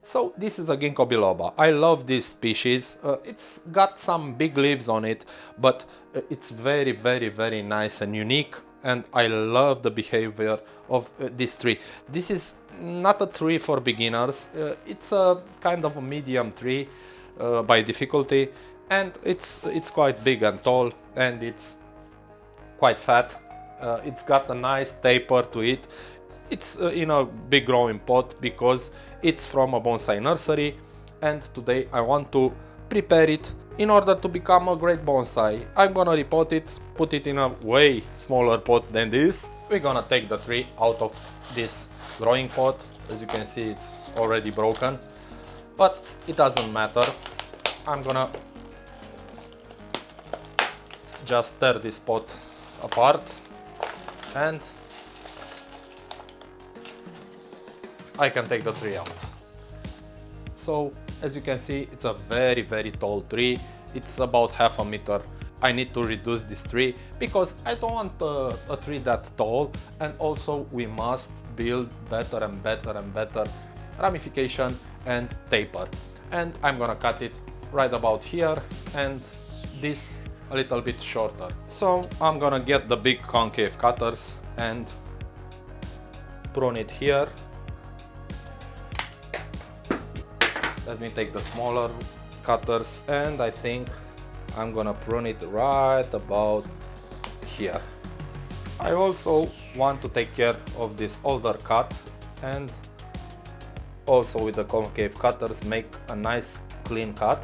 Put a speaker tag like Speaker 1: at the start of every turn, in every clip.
Speaker 1: So this is a Ginkgo biloba. I love this species. It's got some big leaves on it, but it's very nice and unique, and I love the behavior of this tree. This is not a tree for beginners. It's a kind of a medium tree by difficulty, and it's quite big and tall, and it's quite fat. It's got a nice taper to it. It's in a big growing pot because it's from a bonsai nursery, and today I want to prepare it in order to become a great bonsai. I'm gonna repot it, put it in a way smaller pot than this. We're gonna take the tree out of this growing pot. As you can see, it's already broken, but it doesn't matter. I'm gonna just tear this pot apart, and I can take the tree out. So as you can see, it's a very tall tree. It's about half a meter. I need to reduce this tree because I don't want a tree that tall, and also we must build better and better ramification and taper. And I'm gonna cut it right about here, and this a little bit shorter. So I'm gonna get the big concave cutters and prune it here. Let me take the smaller cutters, and I think I'm gonna prune it right about here. I also want to take care of this older cut, and also with the concave cutters make a nice clean cut.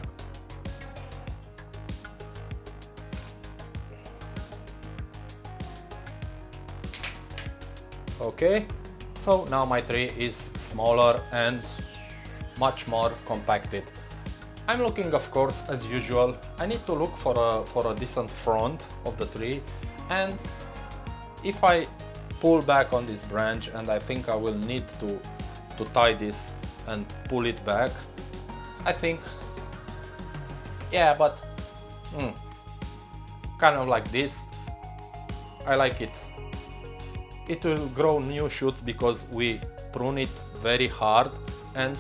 Speaker 1: Okay, so now my tree is smaller and much more compacted. I'm looking, of course, as usual, I need to look for a decent front of the tree, and if I pull back on this branch, and I think I will need to tie this and pull it back, I think, yeah, but kind of like this, I like it. It will grow new shoots because we prune it very hard, and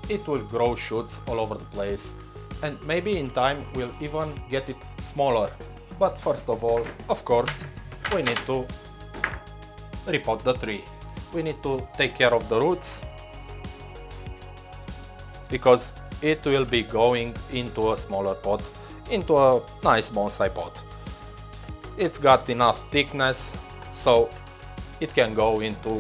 Speaker 1: it will grow shoots all over the place, and maybe in time we'll even get it smaller. But first of all, of course, we need to repot the tree. We need to take care of the roots because it will be going into a smaller pot, into a nice bonsai pot. It's got enough thickness so it can go into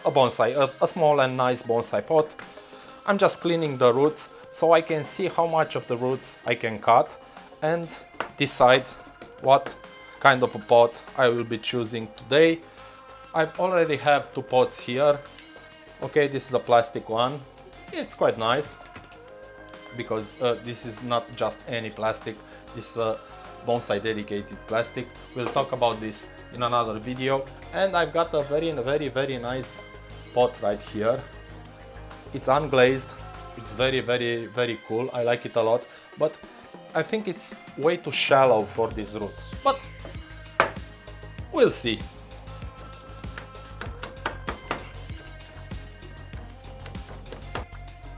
Speaker 1: a bonsai, a small and nice bonsai pot. I'm just cleaning the roots so I can see how much of the roots I can cut and decide what kind of a pot I will be choosing today. I already have two pots here. Okay, this is a plastic one. It's quite nice because this is not just any plastic. This is a bonsai dedicated plastic. We'll talk about this in another video. And I've got a very nice pot right here. It's unglazed. It's very cool. I like it a lot, but I think it's way too shallow for this root, but we'll see.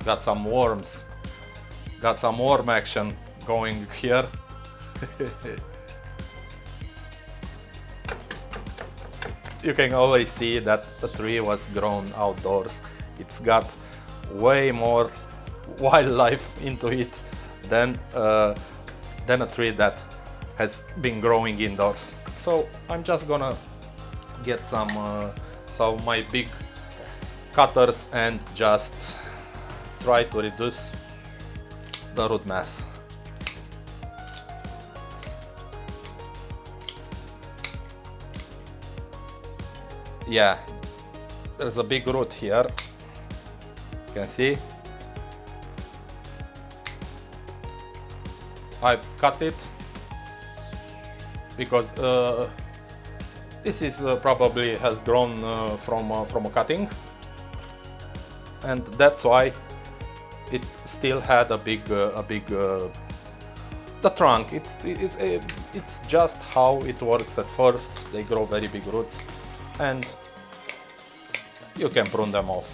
Speaker 1: Got some worms, got some worm action going here. You can always see that the tree was grown outdoors. It's got way more wildlife into it than a tree that has been growing indoors. So I'm just gonna get some my big cutters and just try to reduce the root mass. Yeah, there's a big root here. You can see. I've cut it because this is probably has grown from a cutting, and that's why it still had a big the trunk. It's just how it works at first. They grow very big roots, and you can prune them off.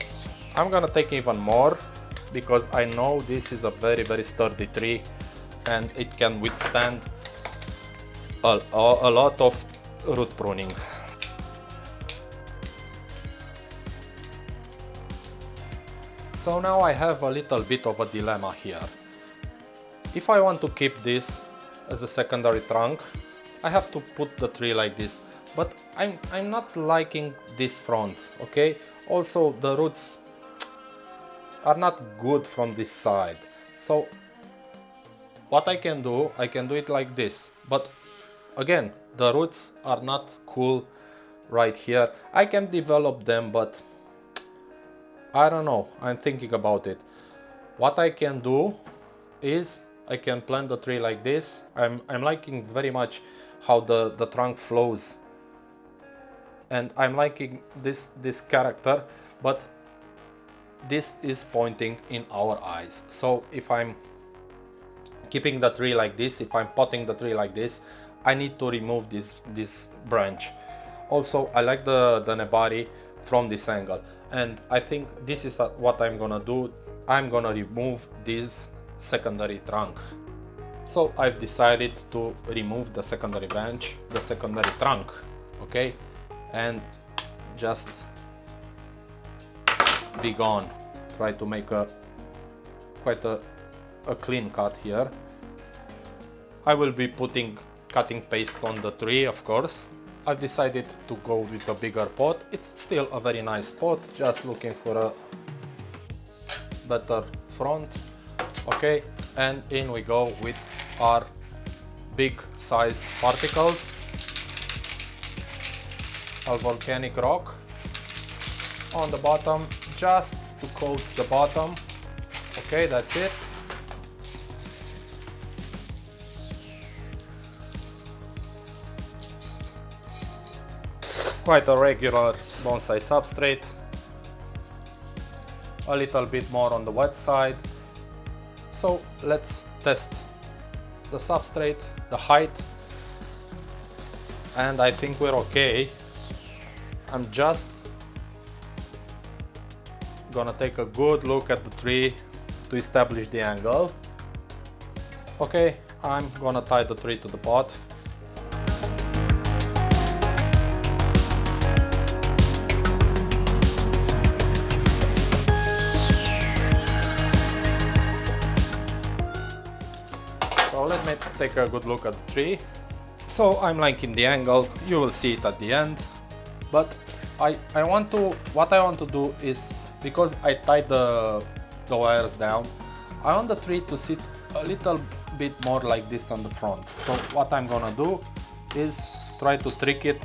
Speaker 1: I'm gonna take even more because I know this is a very, very sturdy tree and it can withstand a lot of root pruning. So now I have a little bit of a dilemma here. If I want to keep this as a secondary trunk, I have to put the tree like this, but I'm not liking this front, okay? Also the roots are not good from this side. So what I can do it like this, but again, the roots are not cool right here. I can develop them, but I don't know, I'm thinking about it. What I can do is I can plant the tree like this. I'm liking very much how the trunk flows, and I'm liking this character, but this is pointing in our eyes. So if I'm keeping the tree like this, if I'm potting the tree like this, I need to remove this branch. Also, I like the nebari from this angle, and I think this is what I'm gonna do. I'm gonna remove this secondary trunk. So I've decided to remove the secondary branch, the secondary trunk, okay, and just be gone. Try to make quite a clean cut here. I will be putting cutting paste on the tree, of course. I've decided to go with a bigger pot. It's still a very nice pot, just looking for a better front. Okay, and in we go with our big size particles, a volcanic rock on the bottom, just to coat the bottom. Okay, that's it. Quite a regular bonsai substrate, a little bit more on the wet side. So let's test the substrate, the height, and I think we're okay. I'm just gonna take a good look at the tree to establish the angle. Okay, I'm gonna tie the tree to the pot. So let me take a good look at the tree. So I'm liking the angle, you will see it at the end. But what I want to do is, because I tied the wires down, I want the tree to sit a little bit more like this on the front. So what I'm gonna do is try to trick it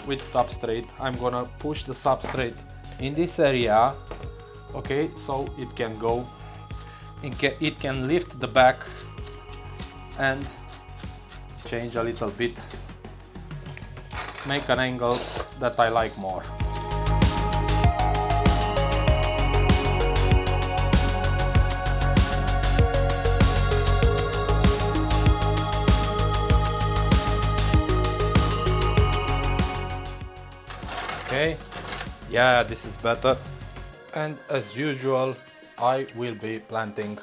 Speaker 1: with substrate. I'm gonna push the substrate in this area, okay, so it can go, it can lift the back and change a little bit, make an angle that I like more. Okay, yeah, this is better. And as usual, I will be planting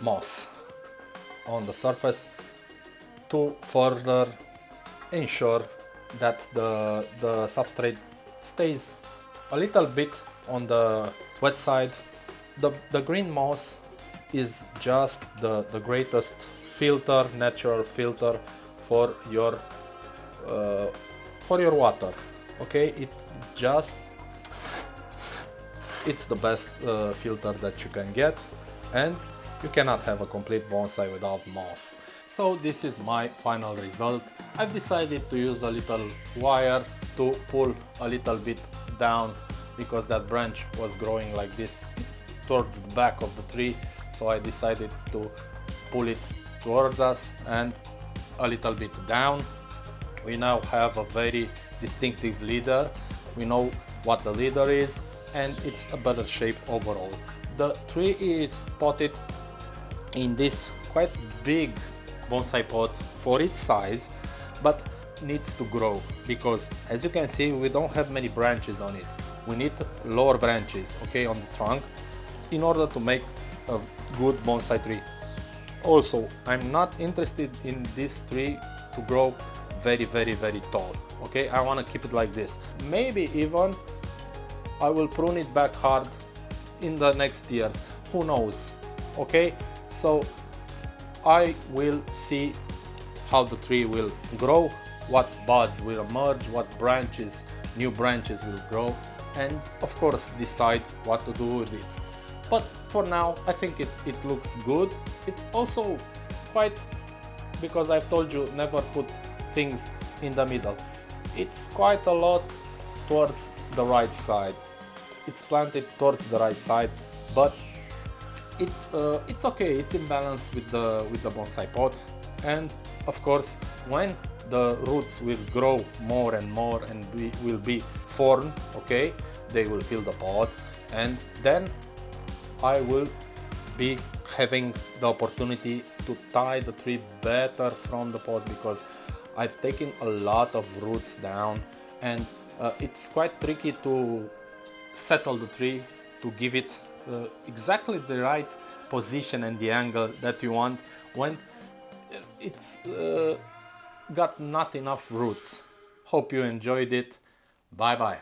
Speaker 1: moss on the surface to further ensure that the substrate stays a little bit on the wet side. The green moss is just the greatest filter, natural filter for your water. Okay, it's the best filter that you can get, and you cannot have a complete bonsai without moss. So this is my final result. I've decided to use a little wire to pull a little bit down, because that branch was growing like this towards the back of the tree. So I decided to pull it towards us and a little bit down. We now have a very distinctive leader. We know what the leader is, and it's a better shape overall. The tree is potted in this quite big bonsai pot for its size, but needs to grow, because as you can see, we don't have many branches on it. we need lower branches, okay, on the trunk in order to make a good bonsai tree. Also, I'm not interested in this tree to grow very tall, okay? I want to keep it like this. Maybe even I will prune it back hard in the next years, who knows, okay? So I will see how the tree will grow, what buds will emerge, what branches, new branches will grow, and of course decide what to do with it. But for now, I think it looks good. It's also quite, because I've told you never put things in the middle. It's quite a lot towards the right side. It's planted towards the right side, but it's okay. It's in balance with the bonsai pot. And of course, when the roots will grow more and more and will be formed, okay, they will fill the pot, and then I will be having the opportunity to tie the tree better from the pot, because I've taken a lot of roots down, and it's quite tricky to settle the tree, to give it exactly the right position and the angle that you want when it's got not enough roots. Hope you enjoyed it. Bye bye.